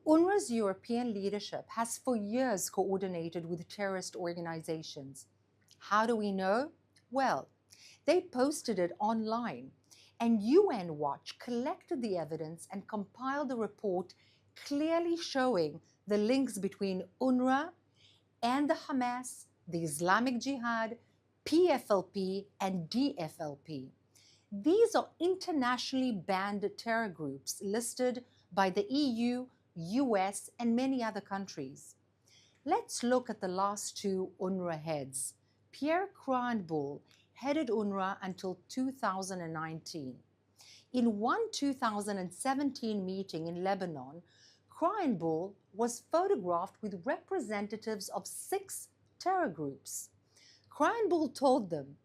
UNRWA's European leadership has for years coordinated with terrorist organizations. How do we know? Well, they posted it online, and UN Watch collected the evidence and compiled a report clearly showing the links between UNRWA and the Hamas, the Islamic Jihad, PFLP, and DFLP. These are internationally banned terror groups listed by the EU, US, and many other countries. Let's look at the last two UNRWA heads. Pierre Kranbull headed UNRWA until 2019. In one 2017 meeting in Lebanon, Kranbull was photographed with representatives of 6 terror groups. Kranbull told them,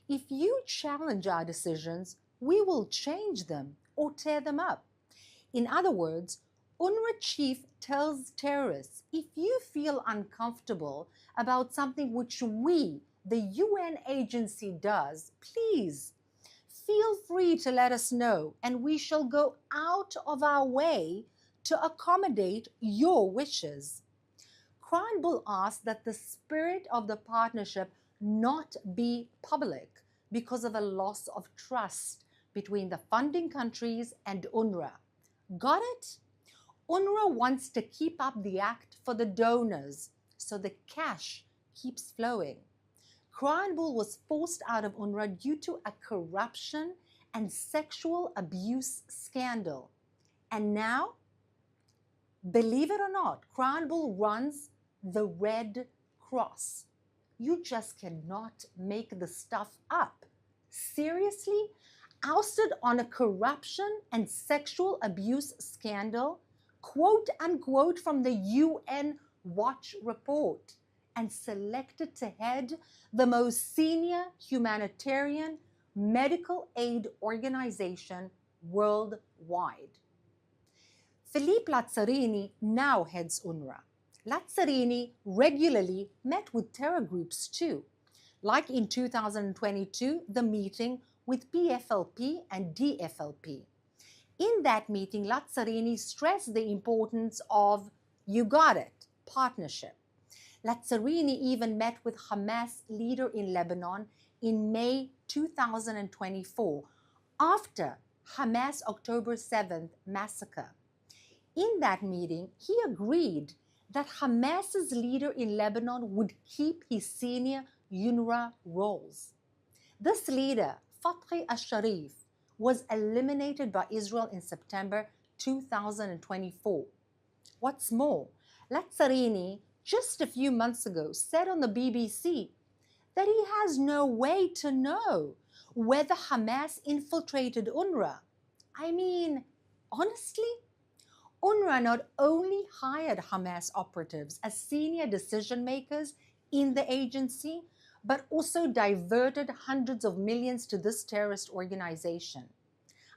"If you challenge our decisions, we will change them or tear them up." In other words, UNRWA chief tells terrorists, if you feel uncomfortable about something which we, the UN agency, does, please feel free to let us know, and we shall go out of our way to accommodate your wishes. Kranbull asked that the spirit of the partnership not be public because of a loss of trust between the funding countries and UNRWA. Got it? UNRWA wants to keep up the act for the donors, so the cash keeps flowing. Kranbull was forced out of UNRWA due to a corruption and sexual abuse scandal. And now, believe it or not, Kranbull runs the Red Cross. You just cannot make the stuff up. Seriously? Ousted on a corruption and sexual abuse scandal, quote unquote, from the UN Watch report, and selected to head the most senior humanitarian medical aid organization worldwide. Philippe Lazzarini now heads UNRWA. Lazzarini regularly met with terror groups too, like in 2022, the meeting with PFLP and DFLP. In that meeting, Lazzarini stressed the importance of, you got it, partnership. Lazzarini even met with Hamas leader in Lebanon in May 2024, after Hamas October 7th massacre. In that meeting, he agreed that Hamas's leader in Lebanon would keep his senior UNRWA roles. This leader, Fathi al-Sharif, was eliminated by Israel in September 2024. What's more, Lazzarini, just a few months ago, said on the BBC that he has no way to know whether Hamas infiltrated UNRWA. I mean, honestly, UNRWA not only hired Hamas operatives as senior decision makers in the agency, but also diverted hundreds of millions to this terrorist organization.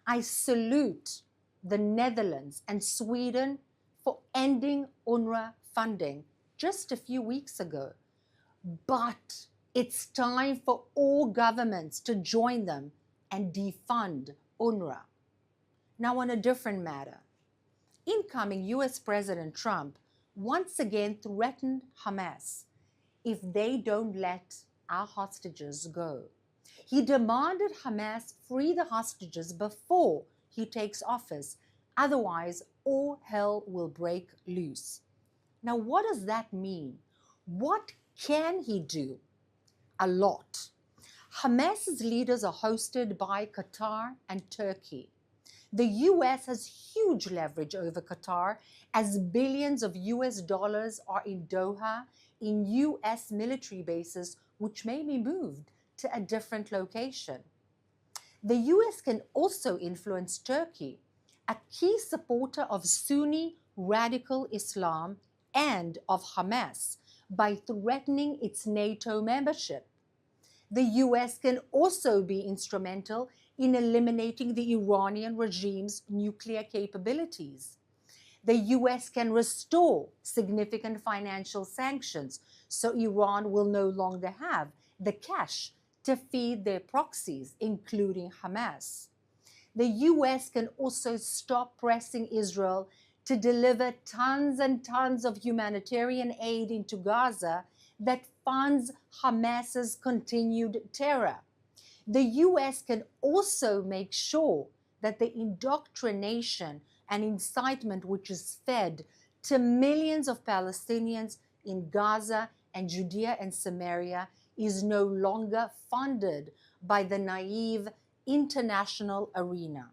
I salute the Netherlands and Sweden for ending UNRWA funding just a few weeks ago. But it's time for all governments to join them and defund UNRWA. Now, on a different matter, incoming US President Trump once again threatened Hamas if they don't let our hostages go. He demanded Hamas free the hostages before he takes office, otherwise all hell will break loose. Now, what does that mean? What can he do? A lot. Hamas's leaders are hosted by Qatar and Turkey. The US has huge leverage over Qatar, as billions of US dollars are in Doha in US military bases, which may be moved to a different location. The US can also influence Turkey, a key supporter of Sunni radical Islam and of Hamas, by threatening its NATO membership. The US can also be instrumental in eliminating the Iranian regime's nuclear capabilities. The US can restore significant financial sanctions so Iran will no longer have the cash to feed their proxies, including Hamas. The US can also stop pressing Israel to deliver tons and tons of humanitarian aid into Gaza that funds Hamas's continued terror. The US can also make sure that the indoctrination and incitement which is fed to millions of Palestinians in Gaza and Judea and Samaria is no longer funded by the naive international arena.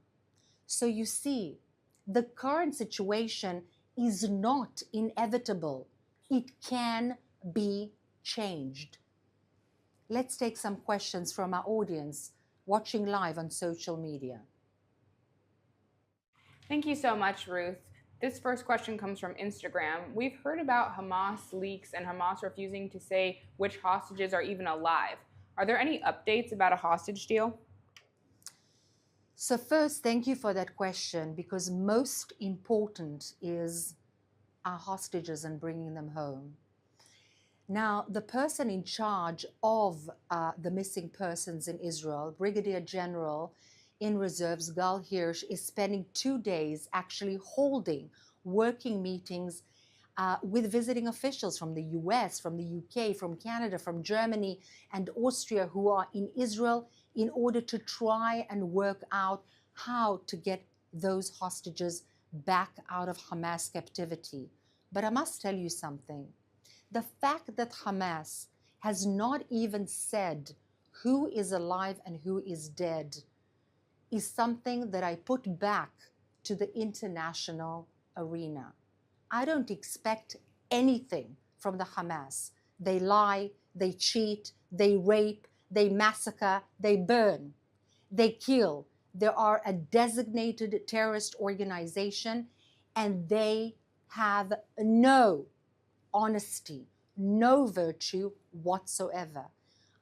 So you see, the current situation is not inevitable. It can be changed. Let's take some questions from our audience watching live on social media. Thank you so much, Ruth. This first question comes from Instagram. We've heard about Hamas leaks and Hamas refusing to say which hostages are even alive. Are there any updates about a hostage deal? So first, thank you for that question, because most important is our hostages and bringing them home. Now, the person in charge of the missing persons in Israel, Brigadier General in Reserves Gal Hirsch, is spending 2 days actually holding working meetings with visiting officials from the US, from the UK, from Canada, from Germany and Austria who are in Israel in order to try and work out how to get those hostages back out of Hamas captivity. But I must tell you something. The fact that Hamas has not even said who is alive and who is dead is something that I put back to the international arena. I don't expect anything from the Hamas. They lie, they cheat, they rape, they massacre, they burn, they kill. They are a designated terrorist organization, and they have no honesty, no virtue whatsoever.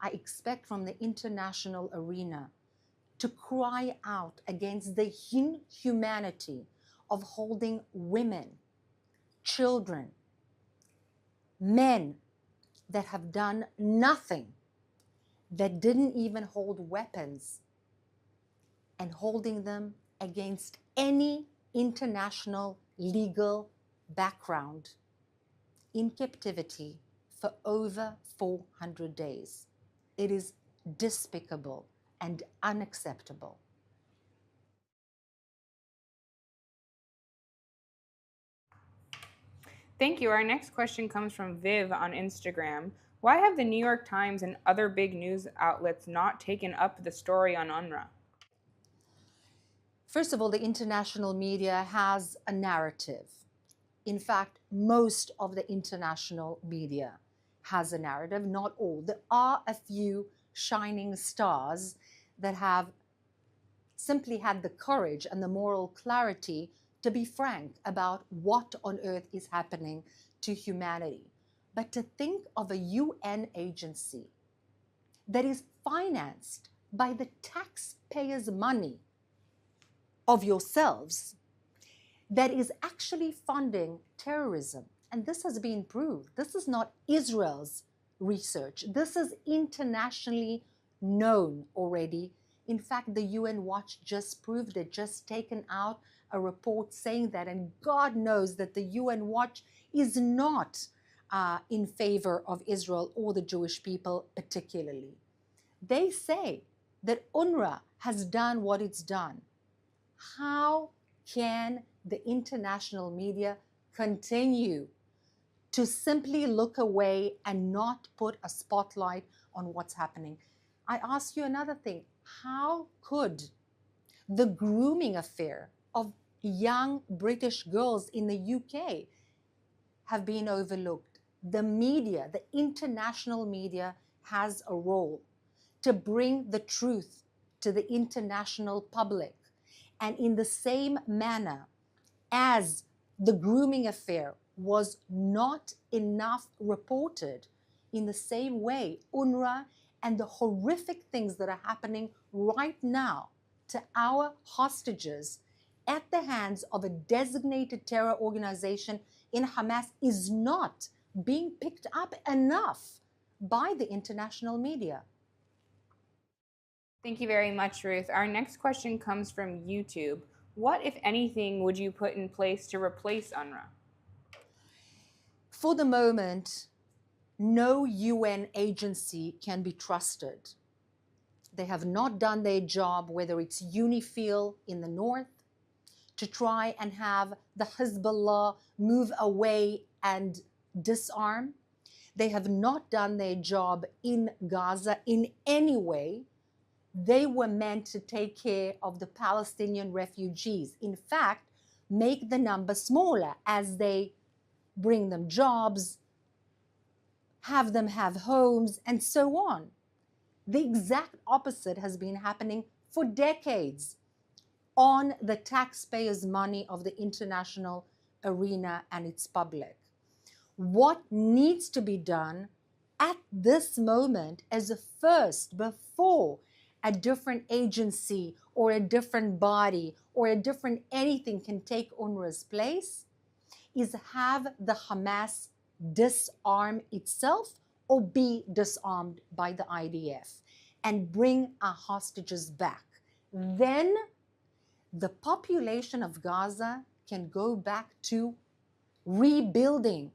I expect from the international arena to cry out against the inhumanity of holding women, children, men that have done nothing, that didn't even hold weapons, and holding them against any international legal background in captivity for over 400 days. It is despicable and unacceptable. Thank you. Our next question comes from Viv on Instagram. Why have the New York Times and other big news outlets not taken up the story on UNRWA? First of all, the international media has a narrative. In fact, most of the international media has a narrative, not all. There are a few shining stars that have simply had the courage and the moral clarity to be frank about what on earth is happening to humanity. But to think of a UN agency that is financed by the taxpayers' money of yourselves, that is actually funding terrorism, and this has been proved. This is not Israel's research. This is internationally known already. In fact, the UN Watch just proved it, just taken out a report saying that, and God knows that the UN Watch is not in favor of Israel or the Jewish people particularly. They say that UNRWA has done what it's done. How can the international media continue to simply look away and not put a spotlight on what's happening? I ask you another thing. How could the grooming affair of young British girls in the UK have been overlooked? The media, the international media, has a role to bring the truth to the international public. And in the same manner as the grooming affair was not enough reported, in the same way, UNRWA and the horrific things that are happening right now to our hostages at the hands of a designated terror organization in Hamas is not being picked up enough by the international media. Thank you very much, Ruth. Our next question comes from YouTube. What, if anything, would you put in place to replace UNRWA? For the moment, no UN agency can be trusted. They have not done their job, whether it's UNIFIL in the north, to try and have the Hezbollah move away and disarm. They have not done their job in Gaza in any way. They were meant to take care of the Palestinian refugees. In fact, make the number smaller as they bring them jobs, have them have homes, and so on. The exact opposite has been happening for decades on the taxpayers' money of the international arena and its public. What needs to be done at this moment as a first, before a different agency or a different body or a different anything can take UNRWA's place, is have the Hamas disarm itself or be disarmed by the IDF and bring our hostages back. Then the population of Gaza can go back to rebuilding,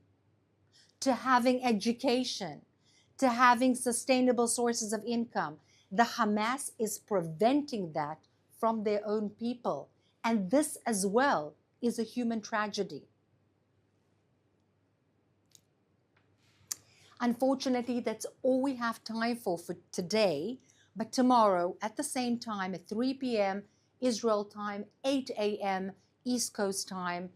to having education, to having sustainable sources of income. The Hamas is preventing that from their own people. And this as well is a human tragedy. Unfortunately, that's all we have time for today. But tomorrow, at the same time, at 3 p.m. Israel time, 8 a.m. East Coast time,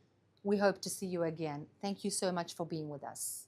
we hope to see you again. Thank you so much for being with us.